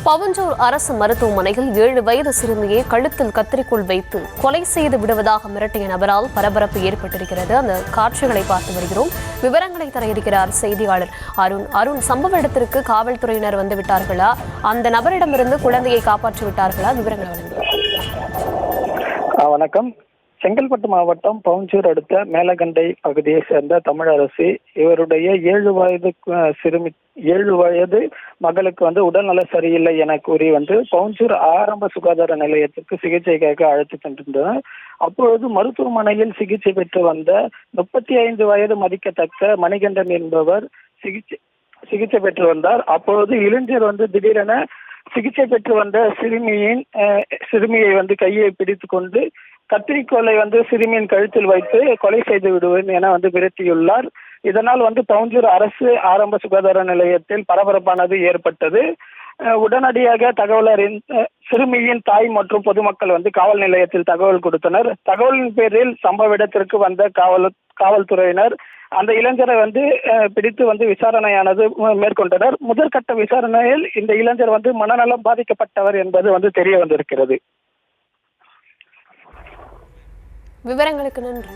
பவஞ்சூர் அரசு மருத்துவமனையில் 7 வயது சிறுமியை கழுத்தில் கத்தரிக்கோல் வைத்து கொலை செய்து விடுவதாக மிரட்டிய நபரால் பரபரப்பு ஏற்பட்டிருக்கிறது. அந்த காட்சிகளை பார்த்து வருகிறோம். விவரங்களை தர இருக்கிறார் செய்தியாளர் அருண். சம்பவ இடத்திற்கு காவல்துறையினர் வந்து விட்டார்களா? அந்த நபரிடமிருந்து குழந்தையை காப்பாற்றி விட்டார்களா? விவரங்கள் வழங்குகிறார். வணக்கம். செங்கல்பட்டு மாவட்டம் பவஞ்சூர் அடுத்த மேலகண்டை பகுதியை சேர்ந்த தமிழரசி. இவருடைய 7 வயது மகளுக்கு உடல்நல சரியில்லை என கூறி பவஞ்சூர் ஆரம்ப சுகாதார நிலையத்திற்கு சிகிச்சைக்காக அழைத்து சென்றிருந்தனர். அப்பொழுது மருத்துவமனையில் சிகிச்சை பெற்று வந்த 35 வயது மதிக்கத்தக்க மணிகண்டன் என்பவர் சிகிச்சை பெற்று வந்தார். அப்பொழுது இளைஞர் திடீரென சிகிச்சை பெற்று வந்த சிறுமியை கையை பிடித்து கொண்டு கத்திரிக்கோலை சிறுமியின் கழுத்தில் வைத்து கொலை செய்து விடுவேன் என மிரட்டியுள்ளார். இதனால் பவஞ்சூர் அரசு ஆரம்ப சுகாதார நிலையத்தில் பரபரப்பானது ஏற்பட்டது. உடனடியாக தகவல் அறிந்த சிறுமியின் தாய் மற்றும் பொதுமக்கள் காவல் நிலையத்தில் தகவல் கொடுத்தனர். தகவலின் பேரில் சம்பவ இடத்திற்கு வந்த காவல்துறையினர் அந்த இளைஞரை பிடித்து விசாரணையானது மேற்கொண்டனர். முதற்கட்ட விசாரணையில் இந்த இளைஞர் மனநலம் பாதிக்கப்பட்டவர் என்பது தெரிய வந்திருக்கிறது. விவரங்களுக்கு நன்றி.